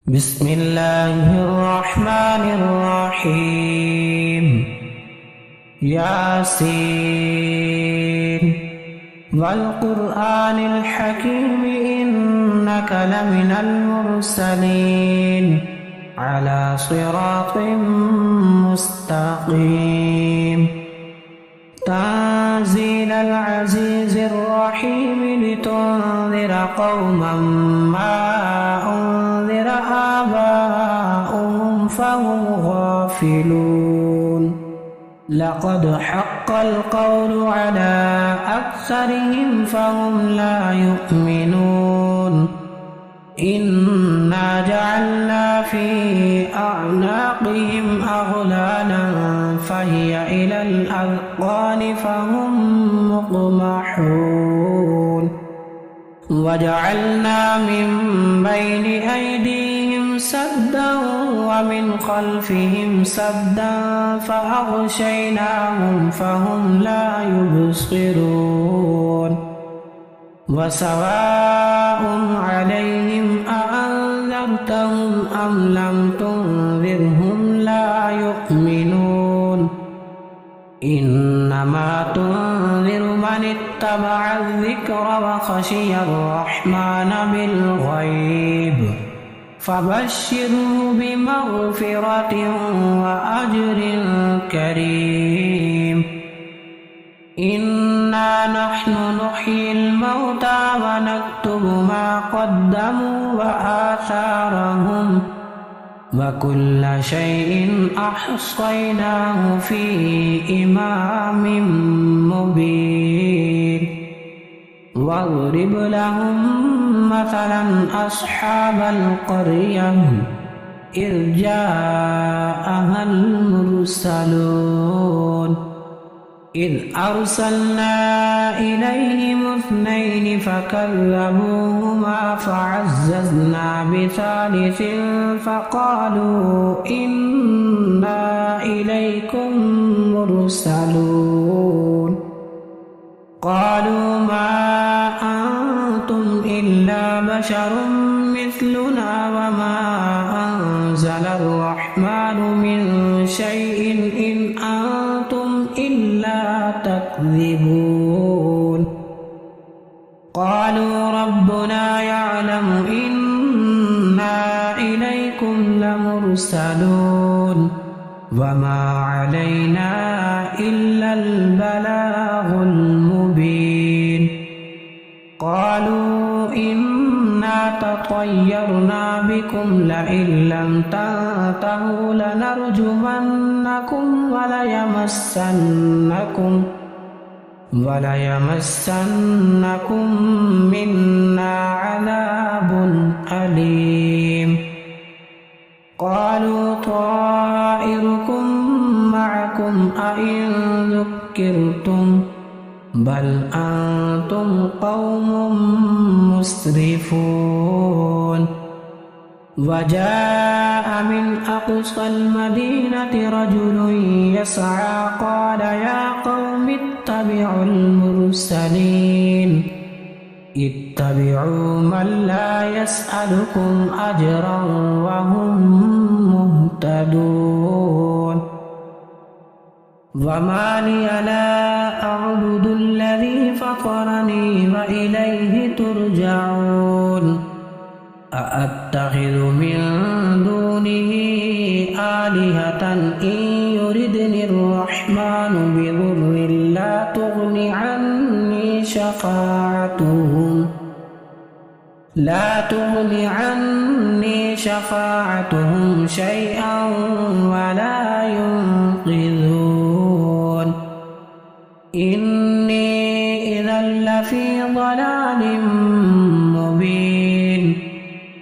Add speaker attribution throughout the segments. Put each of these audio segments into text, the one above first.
Speaker 1: بسم الله الرحمن الرحيم ياسين والقرآن الحكيم إنك لمن المرسلين على صراط مستقيم تنزيل العزيز الرحيم لتنذر قوما ما أنذر آباؤهم فهم غافلون لقد حق القول على أكثرهم فهم لا يؤمنون إنا جعلنا في أعناقهم أغلالا فهي إلى الأذقان فهم مقمحون وجعلنا من بين أيديهم سدا ومن خلفهم سدا فأغشيناهم فهم لا يبصرون وسواء عليهم أأنذرتهم أم لم تنذرهم لا يؤمنون إنما تنذر من اتبع الذكر وخشي الرحمن بالغيب فبشره بمغفرة وأجر كريم إنا نحن نحيي الموتى ونكتب ما قدموا وآثارهم وكل شيء أحصيناه في إمام مبين واضرب لهم مثلا أصحاب القرية إذ جاءها المرسلون إذ أرسلنا إليهم اثنين فكذبوهما فعززنا بثالث فقالوا إنا إليكم مرسلون قالوا ما أنتم إلا بشر مثلنا وما أنزل الرحمن من شيء إن أنتم إلا تكذبون قالوا ربنا يعلم إنا إليكم لمرسلون وما علينا إلا البلاغ المبين قالوا إنا تطيرنا بكم لئن لم تنتهوا لنرجمنكم وليمسنكم منا عذاب أليم قالوا طائركم معكم أئن ذكرتم بل أنتم قوم مسرفون وجاء من أقصى المدينة رجل يسعى قال يا قوم اتبعوا المرسلين اتبعوا من لا يسألكم أجرا وهم مهتدون وما لي لا أعبد الذي فطرني وإليه ترجعون أأتخذ من دونه آلهة إن يردني الرحمن بضر لا تغن عني شفاعتهم شيئا ولا ينقذون إني إذا لفي ضلال مبين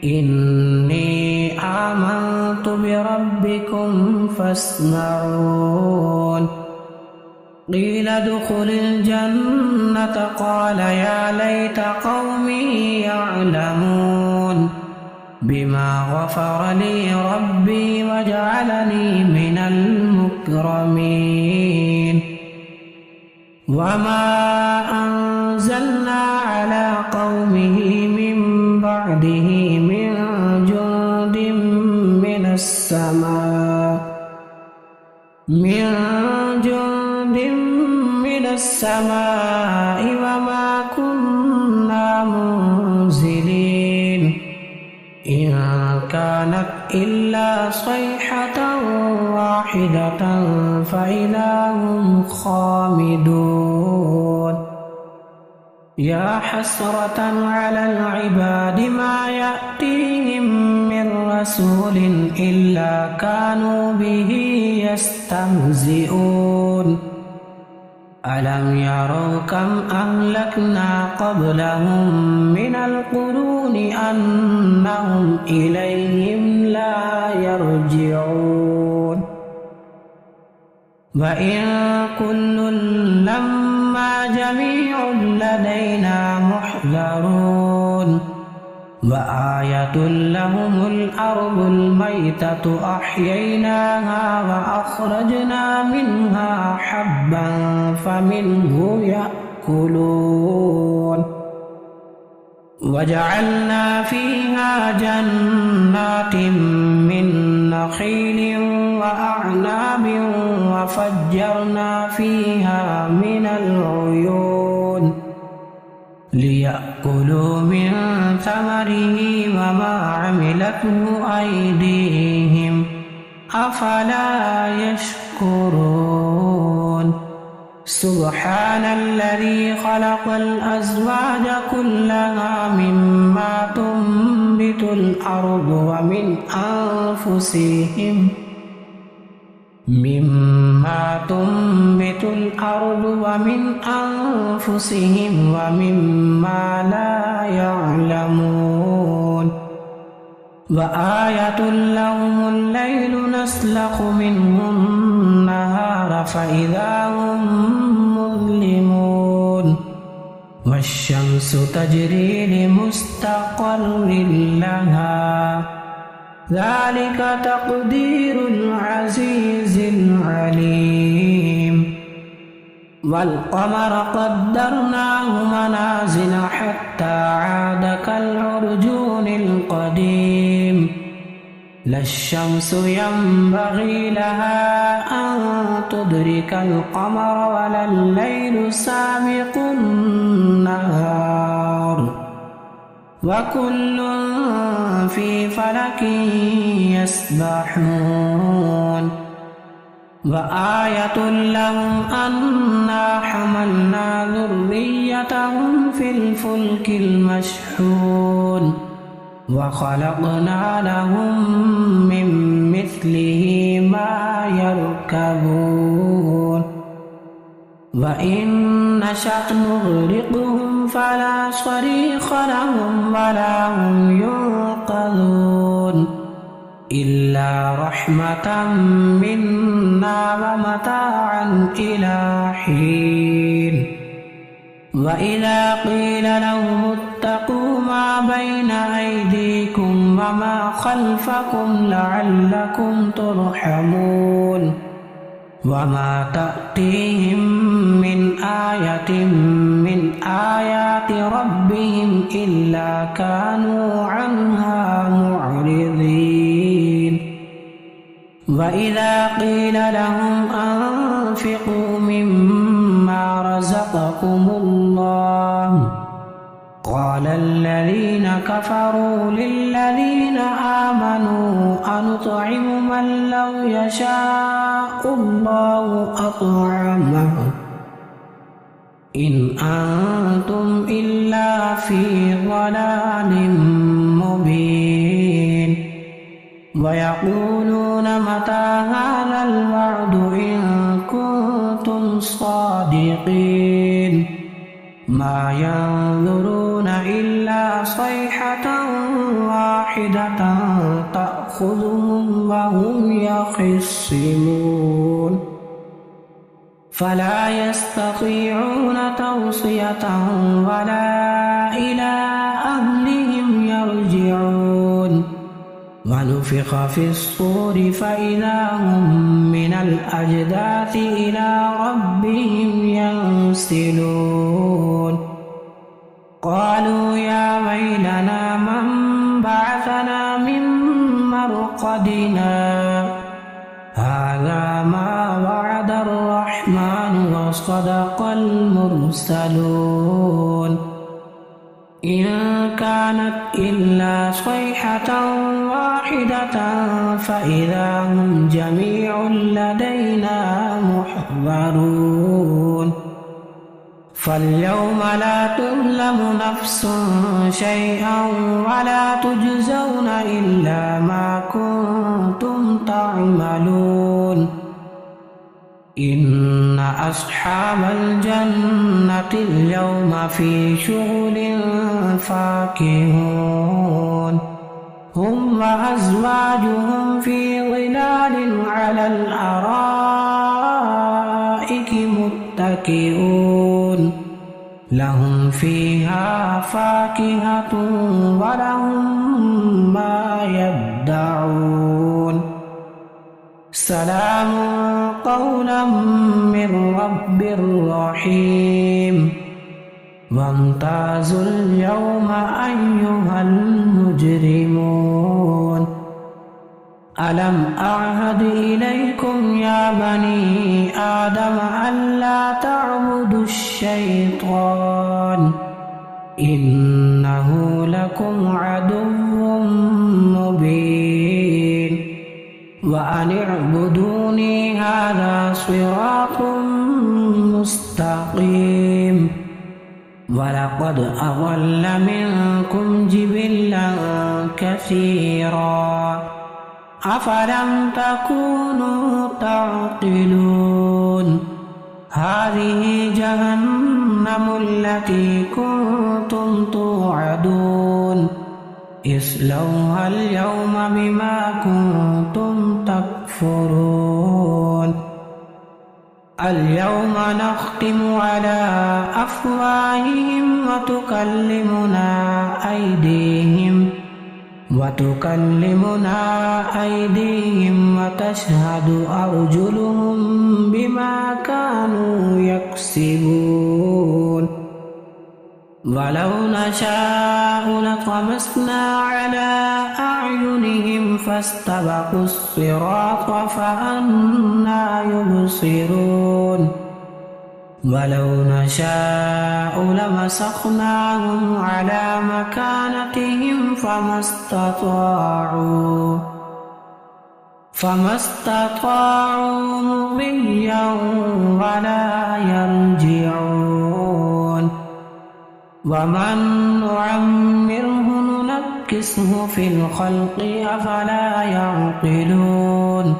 Speaker 1: إني آمنت بربكم فاسمعون قيل ادخل الجنة قال يا ليت قومي يعلمون بما غفر لي ربي وجعلني من المكرمين وما أنزلنا على قومه من بعده من جند من السماء وما كنا منزلين إن كانت إلا صيحة واحدة فإذا هم خامدون يا حسرة على العباد ما يأتيهم من رسول إلا كانوا به يستهزئون ألم يروا كم أهلكنا قبلهم من القرون أنهم إليهم لا يرجعون وإن كل لما جميع لدينا محضرون وآية لهم الأرض الميتة أحييناها وأخرجنا منها حبا فمنه يأكلون وجعلنا فيها جنات من نخيل وأعناب وفجرنا فيها من العيون ليأكلوا من ثمره وما عملته أيديهم أفلا يشكرون سبحان الذي خلق الأزواج كلها مما تنبت الأرض ومن أنفسهم ومما لا يعلمون وآية لهم الليل نسلخ منه النهار فإذا هم مظلمون والشمس تجري لمستقر لها ذلك تقدير العزيز العليم والقمر قدرناه منازل حتى عاد كالعرجون القديم لا الشمس ينبغي لها أن تدرك القمر ولا الليل سابق النهار وكل في فلك يسبحون وآية لهم أنا حملنا ذريتهم في الفلك المشحون وخلقنا لهم من مثله ما يركبون وإن نشأ نغرقهم فلا صريخ لهم ولا هم ينقذون إلا رحمة منا ومتاعا إلى حين وإذا قيل لهم اتقوا ما بين أيديكم وما خلفكم لعلكم ترحمون وما تأتيهم من آية من آيات ربهم إلا كانوا عنها معرضين وإذا قيل لهم أنفقوا مما رزقكم الله قال الذين كفروا للذين آمنوا أنطعم من لو يشاء الله أطعمه إن أنتم إلا في ضلال مبين ويقولون متى هذا الوعد إن كنتم صادقين ما ينظرون إلا صيحة واحدة تأخذهم وهم يخصمون فلا يستطيعون توصية ولا إلى أهلهم يرجعون ونفخ في الصور فإذا هم من الأجداث إلى ربهم ينسلون قالوا يا ويلنا من بعثنا من مرقدنا هذا ما وعد الرحمن وصدق المرسلون إن كانت إلا صيحة واحدة فإذا هم جميع لدينا محضرون فاليوم لا تظلم نفس شيئا ولا تجزون إلا ما كنتم تعملون إن أصحاب الجنة اليوم في شغل فاكهون هم وأزواجهم في ظلال على الأرائك متكئون لهم فيها فاكهة ولهم ما يدعون سلام قولا من رب رحيم وامتازوا اليوم أيها المجرمون ألم أعهد إليكم يا بني آدم ألا تعبدوا الشيطان إنه لكم عدو مبين وأن اعبدوني هذا صراط مستقيم ولقد أضل منكم جبلا كثيرا أفلم تكونوا تعقلون هذه جهنم التي كنتم توعدون اصلوها اليوم بما كنتم تكفرون اليوم نختم على أفواههم وتكلمنا أيديهم وتشهد أرجلهم بما كانوا يكسبون ولو نشاء لطمسنا على أعينهم فاستبقوا الصراط فأنى يبصرون ولو نشاء لمسخناهم على مكانتهم فما استطاعوا مضيا ولا يرجعون ومن نعمره ننكسه في الخلق أفلا يعقلون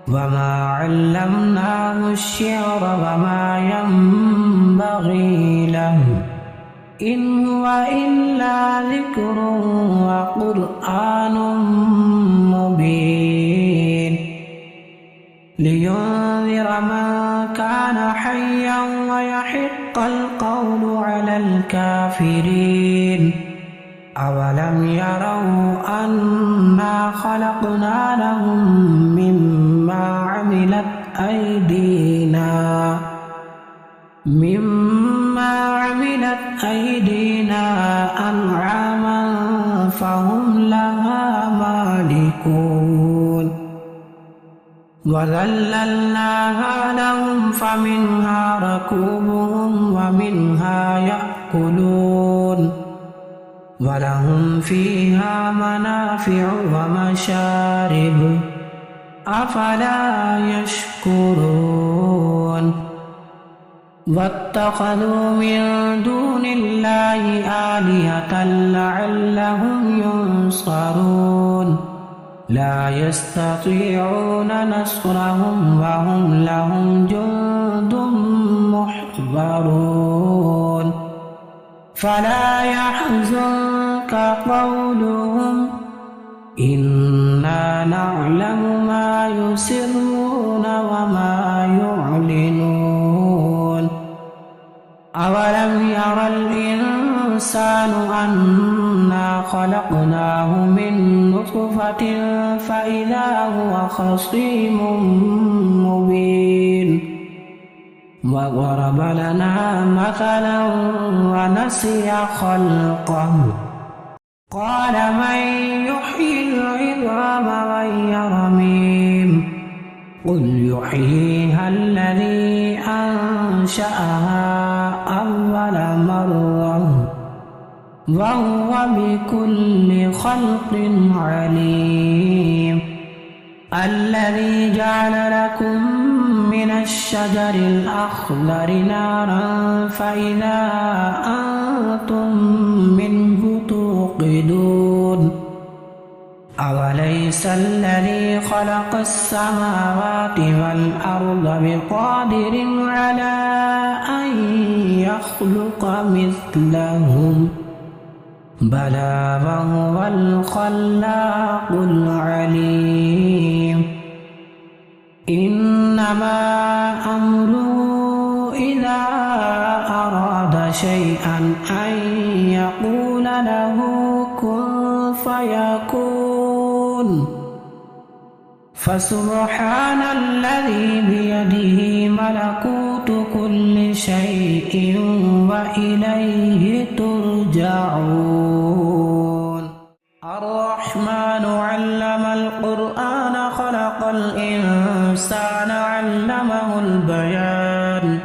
Speaker 1: وما علمناه الشعر وما ينبغي له إن هو إلا ذكر وقرآن مبين لينذر من كان حيا ويحق القول على الكافرين أولم يروا أنا خلقنا لهم مما عملت أيدينا أنعاما فهم لها مالكون وذللناها لهم فمنها ركوبهم ومنها يأكلون ولهم فيها منافع ومشارب أفلا يشكرون واتخذوا من دون الله آلهة لعلهم ينصرون لا يستطيعون نصرهم وهم لهم جند محضرون فلا يحزنك قولهم إنا نعلم ما يسرون وما يعلنون أولم ير الإنسان أنا خلقناه من نطفة فإذا هو خصيم مبين وضرب لنا مثلا ونسي خلقه قال من يحيي العظام وهي رميم قل يحييها الذي أنشأها أول مرة وهو بكل خلق عليم الذي جعل لكم من الشجر الأخضر نارا فإذا أنتم منه توقدون أوليس الذي خلق السماوات والأرض بقادر على أن يخلق مثلهم بلى وهو الخلاق العليم إنما أمره إذا أراد شيئا أن يقول له كن فيكون فسبحان الذي بيده ملكوت كل شيء وإليه ترجعون الرحمن علم القرآن خلق الإنسان علمه البيان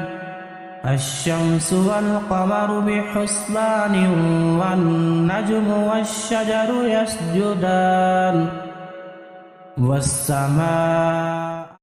Speaker 1: الشمس والقمر بحسبان والنجم والشجر يسجدان والسماء